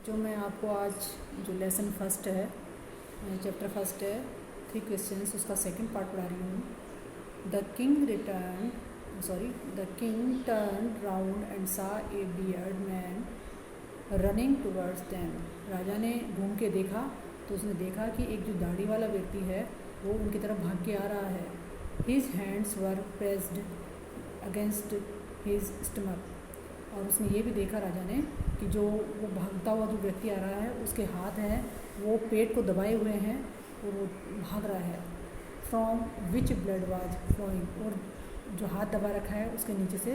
जो मैं आपको आज जो लेसन फर्स्ट है, चैप्टर फर्स्ट है, 3 क्वेश्चंस, उसका सेकंड पार्ट पढ़ा रही हूँ। The king turn round and saw a beard man running towards them. राजा ने घूम के देखा तो उसने देखा कि एक जो दाढ़ी वाला व्यक्ति है वो उनकी तरफ भाग के आ रहा है। His hands were pressed against his stomach. और उसने ये भी देखा राजा ने कि जो वो भागता हुआ जो व्यक्ति आ रहा है उसके हाथ हैं वो पेट को दबाए हुए हैं और वो भाग रहा है। From which blood was flowing, और जो हाथ दबा रखा है उसके नीचे से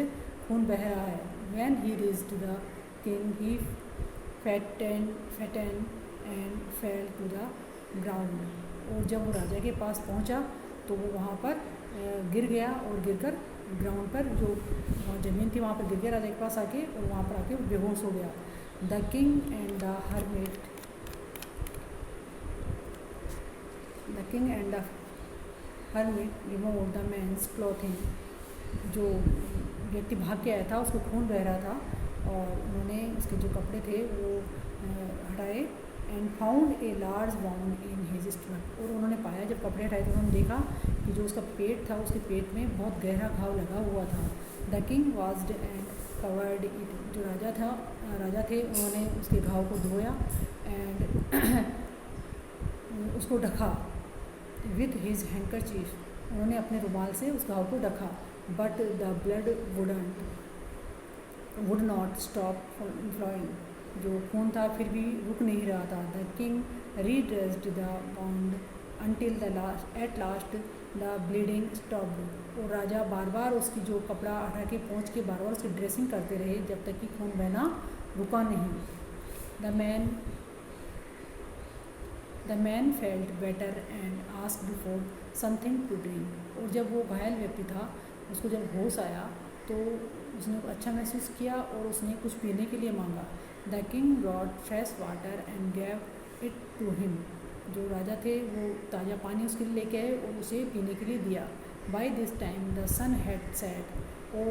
खून बह रहा है। When he reached the king he fainted and fell to the ground. और जब वो राजा के पास पहुंचा तो वो वहाँ पर गिर गया और गिरकर ग्राउंड पर जो वहाँ ज़मीन थी वहाँ पर गिर गया राजा के पास आके, और वहाँ पर आके बेहोश हो गया। The king and the hermit remove the man's clothing. जो व्यक्ति भाग के आया था उसको खून बह रहा था और उन्होंने उसके जो कपड़े थे वो हटाए। And found a large wound in his stomach. और उन्होंने पाया, जब कपड़े हटाए तो उन्होंने देखा कि जो उसका पेट था उसके पेट में बहुत गहरा घाव लगा हुआ था। The king washed and covered it. जो राजा थे उन्होंने उसके घाव को धोया एंड उसको ढका। विथ हिज हैंकरचीफ, उन्होंने अपने रुमाल से उस घाव को ढका। But the blood would not stop flowing. जो खून था फिर भी रुक नहीं रहा था। The king redressed the wound until at last the bleeding stopped. और राजा बार बार उसकी जो कपड़ा हटा के पहुँच के बार बार उसकी ड्रेसिंग करते रहे जब तक कि खून बहना रुका नहीं। The man felt better and asked for something to drink. और जब वो घायल व्यक्ति था उसको जब होश आया तो उसने अच्छा महसूस किया और उसने कुछ पीने के लिए मांगा। The king brought fresh water and gave it to him. जो राजा थे वो ताज़ा पानी उसके लिए लेके आए और उसे पीने के लिए दिया। By this time the sun had set. और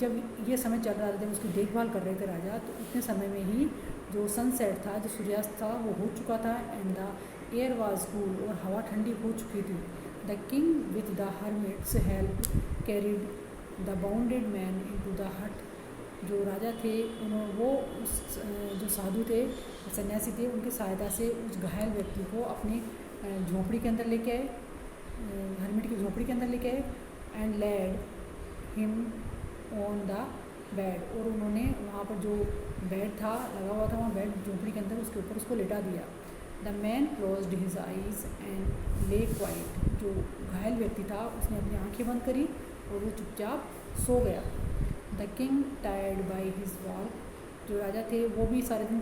जब ये समय चल रहा था, जब उसकी देखभाल कर रहे थे राजा, तो उतने समय में ही जो सनसेट था, जो सूर्यास्त था, वो हो चुका था। And the air was cool, और हवा ठंडी हो चुकी थी। The king with the hermits help carried the wounded man into the हट। जो राजा थे वो जो साधु थे, सन्यासी थे, उनकी सहायता से उस घायल व्यक्ति को अपनी झोपड़ी के अंदर लेके आए, हर्मिट की झोपड़ी के अंदर लेके आए। And led him on the bed. और उन्होंने वहाँ पर जो बेड था लगा हुआ था, वहाँ बेड झोपड़ी के अंदर उसके ऊपर उसको लेटा दिया। The man closed his eyes and ले क्वाइट। जो घायल व्यक्ति था उसने अपनी आंखें बंद करी और वो चुपचाप सो गया। The king tired by his walk. जो राजा थे वो भी सारे दिन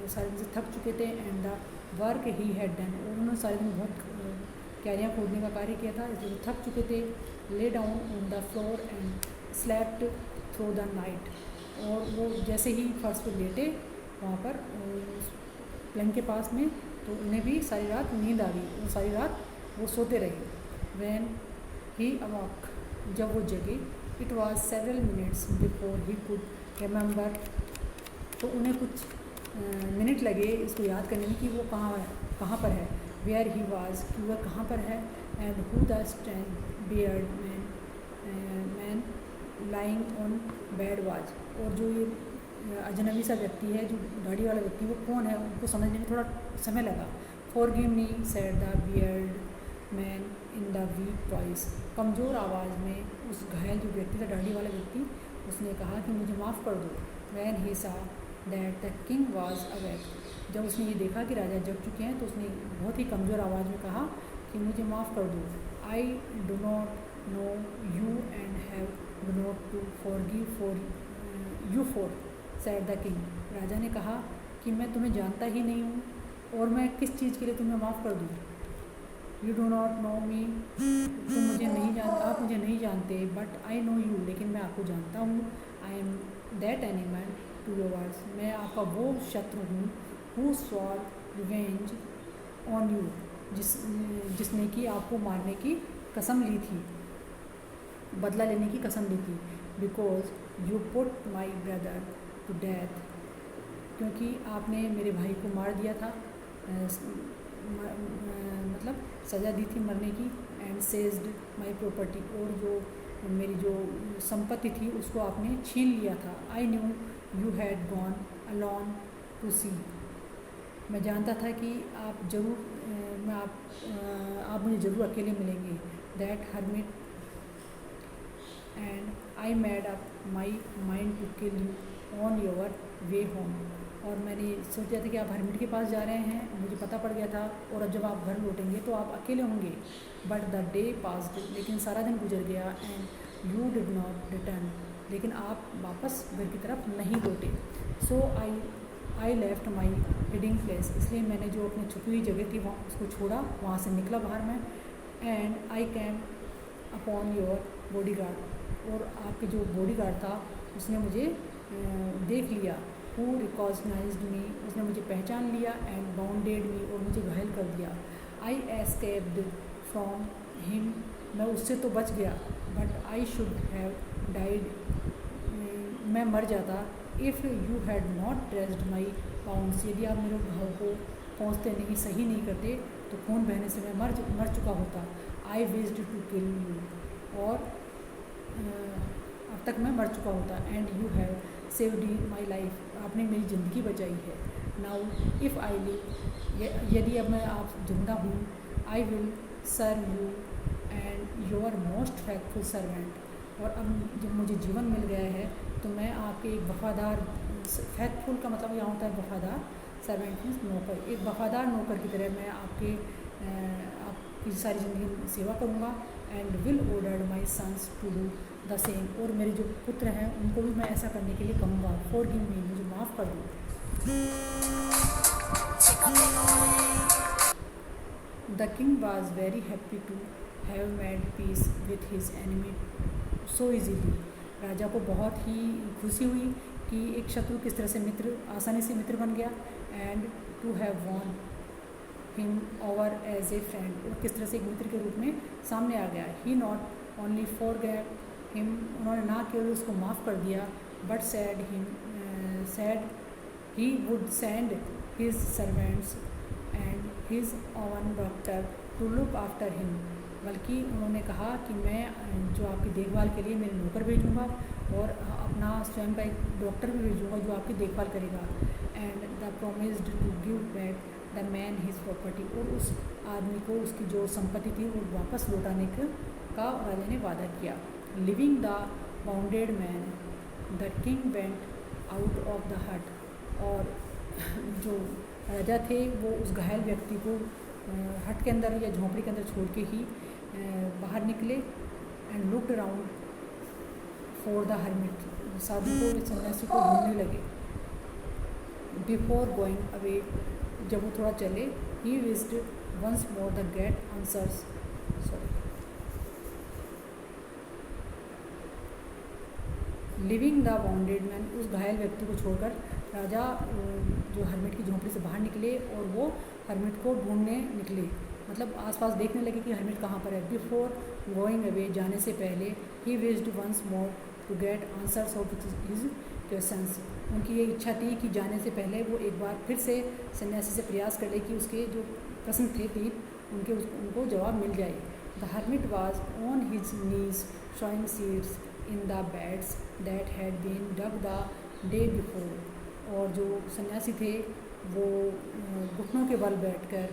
से थक चुके थे। And the work he had done. और उन्होंने सारे दिन बहुत क्यारियाँ खोदने का कार्य किया था, इसलिए थक चुके थे। Lay down on the floor and slept through the night. और वो जैसे ही फर्श पर लेटे वहाँ पर पलंग के पास में, तो उन्हें भी सारी रात नींद आ गई और सारी रात वो सोते रहे। व्हेन ही अवॉक, जब वो जगे, it was several minutes before he could remember. तो उन्हें कुछ मिनट लगे इसको याद करने में कि वो कहाँ पर है। वेयर ही वाज, कि वह कहाँ पर है। And who the strength beard man lying on bed was. और जो ये अजनबी सा व्यक्ति है, जो दाढ़ी वाला व्यक्ति, वो कौन है, उनको समझने में थोड़ा समय लगा। Forgive me said the beard man in the week voice. कमज़ोर आवाज़ में उस घायल जो व्यक्ति था, दाढ़ी वाला व्यक्ति, उसने कहा कि मुझे माफ़ कर दो। वैन ही सा that the king was awake. जब उसने ये देखा कि राजा जग चुके हैं तो उसने बहुत ही कमज़ोर आवाज़ में कहा कि मुझे माफ़ कर दो। I do not know you and have do not to forgive for you for said the king. राजा ने कहा कि मैं तुम्हें जानता ही नहीं हूँ और मैं किस चीज़ के लिए तुम्हें माफ़ कर दूँ। यू डो नॉट नो मी, तुम मुझे नहीं जानते, आप मुझे नहीं जानते। बट आई नो यू, लेकिन मैं आपको जानता हूँ। I am that animal to your words, मैं आपका वो शत्रु हूँ who swore revenge on you, जिसने कि आपको मारने की कसम ली थी, बदला लेने की कसम ली थी। Because you put my brother to death क्योंकि आपने मेरे भाई को मार दिया था, मतलब सज़ा दी थी मरने की। एंड सेज्ड माई प्रॉपर्टी, और जो मेरी जो संपत्ति थी उसको आपने छीन लिया था। I knew you had gone alone to see, मैं जानता था कि आप ज़रूर आप मुझे ज़रूर अकेले मिलेंगे। That hermit and I made up my mind to kill you on your way home, और मैंने सोचा था कि आप हर्मिट के पास जा रहे हैं, मुझे पता पड़ गया था, और अब जब आप घर लौटेंगे तो आप अकेले होंगे। बट द डे पास्ड, लेकिन सारा दिन गुजर गया। And you did not return, लेकिन आप वापस घर की तरफ नहीं लौटे। So I left my hiding place, इसलिए मैंने जो अपनी छुपी हुई जगह थी वहाँ उसको छोड़ा, वहाँ से निकला बाहर में। And I came upon your body guard, और आपके जो बॉडी गार्ड था उसने मुझे देख लिया। हु रिकॉग्नाइज्ड मी, उसने मुझे पहचान लिया। एंड बाउंडेड मी, और मुझे घायल कर दिया। आई एस्केप्ड फ्रॉम हिम, मैं उससे तो बच गया। But I should have died, मैं मर जाता। If you had not dressed my pounds, यदि आप मेरे घाव को पहुँचते नहीं, सही नहीं करते, तो खून बहने से मैं मर चुका होता। I wished to kill you, और अब तक मैं मर चुका होता। And you have saved my life, आपने मेरी ज़िंदगी बचाई है। नाउ इफ़ आई लिव, यदि अब मैं आप जिंदा हूँ, I will serve you and your most faithful servant, और अब जब मुझे जीवन मिल गया है तो मैं आपके एक वफ़ादार, फेथफुल का मतलब यहाँ होता है वफ़ादार, सर्वेंट मीन्स नौकर, एक वफ़ादार नौकर की तरह मैं आपकी सारी ज़िंदगी सेवा करूँगा। And will order my sons to do the same, और मेरे जो पुत्र हैं उनको भी मैं ऐसा करने के लिए कहूँगा। फॉरगिव मी, मुझे माफ़ कर दो। The king was very happy to have made peace with his enemy so easily, राजा को बहुत ही खुशी हुई कि एक शत्रु किस तरह से आसानी से मित्र बन गया। And to have won him over as a friend, और किस तरह से एक मित्र के रूप में सामने आ गया। He not only forget him, उन्होंने ना केवल उसको माफ़ कर दिया, but said he would send his servants and his own doctor to look after him, बल्कि उन्होंने कहा कि मैं जो आपकी देखभाल के लिए मेरे नौकर भेजूँगा, और अपना स्वयं का एक डॉक्टर भी भेजूँगा जो आपकी देखभाल करेगा। And the promised to give back the man his property, और उस आदमी को उसकी जो संपत्ति थी वो वापस लौटाने का राजा ने वादा किया। Living the wounded man, the king went out of the हट, और जो राजा थे वो उस घायल व्यक्ति को हट के अंदर या झोंपड़ी के अंदर छोड़ के ही बाहर निकले। And looked around for the hermit, साधु को, सन्यासी को ढूंढने लगे। बिफोर गोइंग अवे, जब वो थोड़ा चले, he wished once more the get answers, leaving the wounded man, उस घायल व्यक्ति को छोड़कर राजा जो हर्मिट की झोंपड़ी से बाहर निकले, और वो हर्मिट को ढूंढने निकले, मतलब आसपास देखने लगे कि हर्मिट कहाँ पर है। बिफोर गोइंग अवे, जाने से पहले, he wished once more to get answers of his questions, उनकी ये इच्छा थी कि जाने से पहले वो एक बार फिर से सन्यासी से प्रयास कर ले कि उसके जो प्रश्न थे उनको जवाब मिल जाए। The hermit was on his knees sowing seeds in the beds that had been dug the day before, और जो सन्यासी थे वो घुटनों के बल बैठकर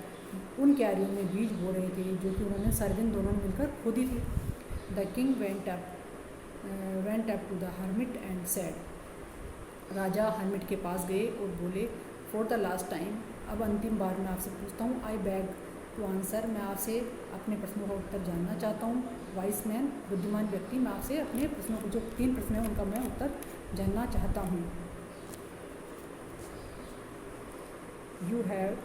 उन क्यारियों में बीज बो रहे थे जो कि उन्होंने सारे दिन दोनों ने मिलकर खोदी थी। The king went up to the hermit and said, राजा हर्मिट के पास गए और बोले, फॉर द लास्ट टाइम, अब अंतिम बार मैं आपसे पूछता हूँ, आई बैग टू आंसर, मैं आपसे अपने प्रश्नों का उत्तर जानना चाहता हूँ। वाइस मैन, बुद्धिमान व्यक्ति, मैं आपसे अपने प्रश्नों को, जो 3 प्रश्न हैं उनका मैं उत्तर जानना चाहता हूँ। You have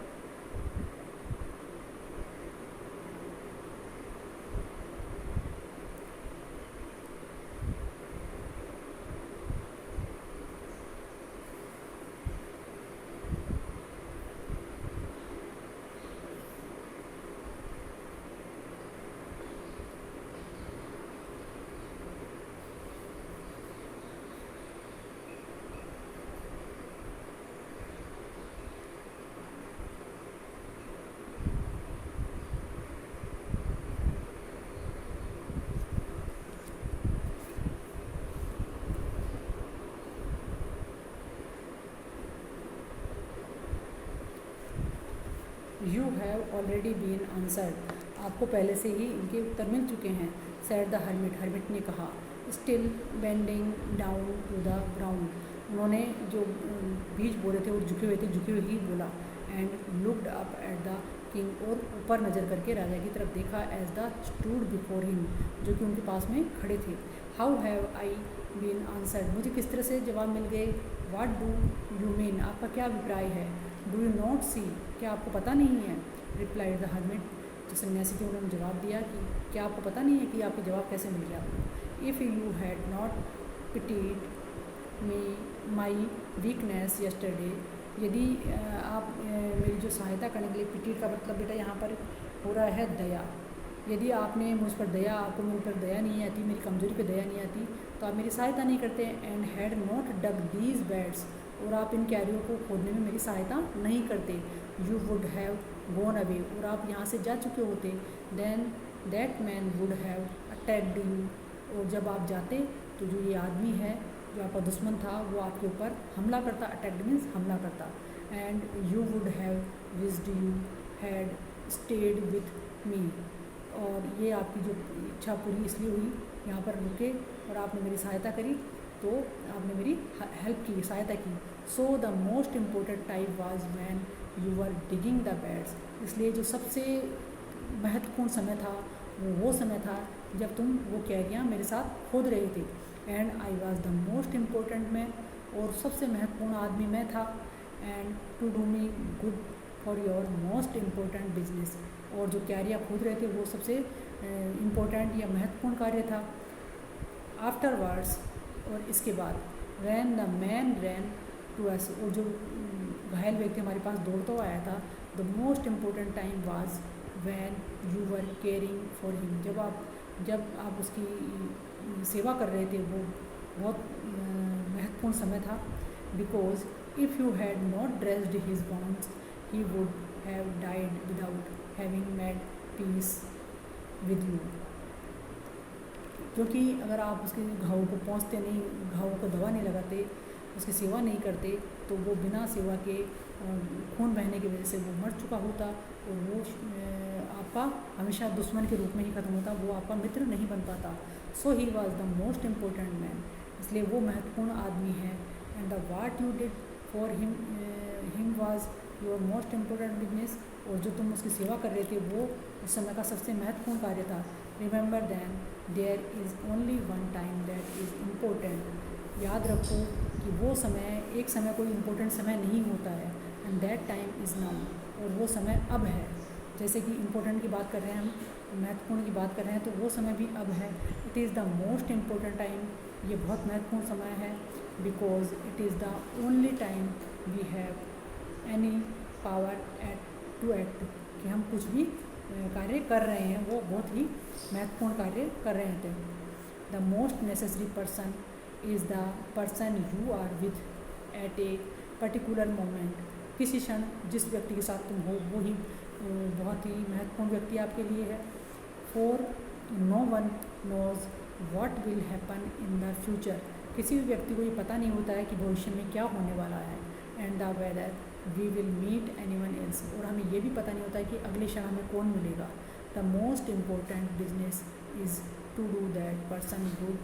you have already been answered, आपको पहले से ही इनके उत्तर मिल चुके हैं। सैड द हर्मिट, हर्मिट ने कहा। Still bending down to the ground, उन्होंने जो बीज बोले थे वो झुके हुए थे, झुके हुए ही बोला। And looked up at the king, और ऊपर नज़र करके राजा की तरफ देखा। As the stood before him, जो कि उनके पास में खड़े थे। How have I been answered, मुझे किस तरह से जवाब मिल गए। व्हाट डू यू मीन, आपका क्या अभिप्राय है। डू यू नॉट सी, क्या आपको पता नहीं है। रिप्लाइड द हर्मिट, जो सन्यासी थे उन्होंने जवाब दिया कि क्या आपको पता नहीं है कि आपको जवाब कैसे मिल गया। If you had not pitied me my weakness yesterday, यदि आप मेरी जो सहायता करने के लिए, पिटीड का मतलब बेटा यहाँ पर हो रहा है दया, यदि आपने मुझ पर दया, आपको मेरे पर दया नहीं आती, मेरी कमज़ोरी पर दया नहीं आती, तो आप मेरी सहायता नहीं करते। And had not dug these beds, और आप इन क्यारियों को खोदने में मेरी सहायता नहीं करते। You would have gone away, और आप यहाँ से जा चुके होते। Then that man would have attacked you, और जब आप जाते तो जो ये आदमी है, जो आपका दुश्मन था, वो आपके ऊपर हमला करता। अटैक्ड मीन्स हमला करता। And you would have wished you had stayed with me, और ये आपकी जो इच्छा पूरी इसलिए हुई, यहाँ पर रुके और आपने मेरी सहायता करी, तो आपने मेरी हेल्प की, सहायता की। So the most important time was when you were digging the beds, इसलिए जो सबसे महत्वपूर्ण समय था वो समय था जब तुम वो क्यारियाँ मेरे साथ खोद रहे थे। And I was the most important man, और सबसे महत्वपूर्ण आदमी मैं था। And to do me good for your most important business, और जो क्यारियाँ खोद रहे थे वो सबसे इम्पोर्टेंट या महत्वपूर्ण कार्य था। आफ्टरवर्ड्स, और इसके बाद, when the man ran to us, और जो घायल व्यक्ति हमारे पास दौड़ता हुआ आया था। The most important time was when you were caring for him, जब आप उसकी सेवा कर रहे थे, वो बहुत महत्वपूर्ण समय था। Because if you had not dressed his wants he would have died without having made peace with you, क्योंकि अगर आप उसके घावों को पहुँचते नहीं, घावों को दवा नहीं लगाते, उसकी सेवा नहीं करते, तो वो बिना सेवा के खून बहने की वजह से वो मर चुका होता, और वो आपका हमेशा दुश्मन के रूप में ही ख़त्म होता, वो आपका मित्र नहीं बन पाता। So he was the most important man, इसलिए वो महत्वपूर्ण आदमी है। And the what you did for him was your most important business, और जो तुम उसकी सेवा कर रहे थे वो उस समय का सबसे महत्वपूर्ण कार्य था। Remember then there is only one time that is important, याद रखो कि वो समय, एक समय कोई इम्पोर्टेंट समय नहीं होता है। And that time is now, और वो समय अब है। जैसे कि इम्पोर्टेंट की बात कर रहे हैं हम, महत्वपूर्ण की बात कर रहे हैं, तो वो समय भी अब है। It is the most important time, ये बहुत महत्वपूर्ण समय है। Because it is the only time we have any power to act, कि हम कुछ भी कार्य कर रहे हैं, वो बहुत ही महत्वपूर्ण कार्य कर रहे थे। The most necessary person is the person you are with at a particular moment, किसी क्षण जिस व्यक्ति के साथ तुम हो वो ही बहुत ही महत्वपूर्ण व्यक्ति आपके लिए है। For no one knows what will happen in the future, किसी भी व्यक्ति को ये पता नहीं होता है कि भविष्य में क्या होने वाला है। And the whether we will meet anyone else, और हमें ये भी पता नहीं होता है कि अगले क्षण हमें कौन मिलेगा। The most important business is to do that person good,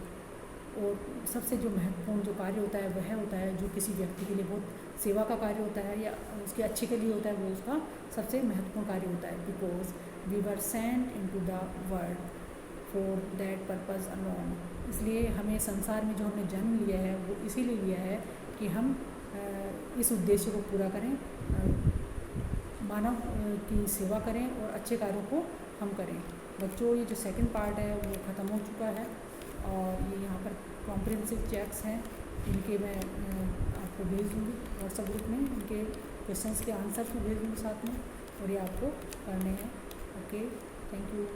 और सबसे जो महत्वपूर्ण जो कार्य होता है वह होता है जो किसी व्यक्ति के लिए बहुत सेवा का कार्य होता है या उसके अच्छे के लिए होता है, वो उसका सबसे महत्वपूर्ण कार्य होता है। Because we were sent into the world for that purpose alone, इसलिए हमें संसार में जो हमने जन्म लिया है वो इसीलिए लिया है कि हम इस उद्देश्य को पूरा करें, मानव की सेवा करें और अच्छे कार्यों को हम करें। बच्चों, ये जो सेकंड पार्ट है वो ख़त्म हो चुका है, और ये यहाँ पर कॉम्प्रिहेंसिव चेक्स हैं, इनके मैं आपको भेज दूँगी व्हाट्सएप ग्रुप में, इनके क्वेश्चंस के आंसर्स भी भेज दूँगी साथ में, और ये आपको करने हैं। Okay, thank you.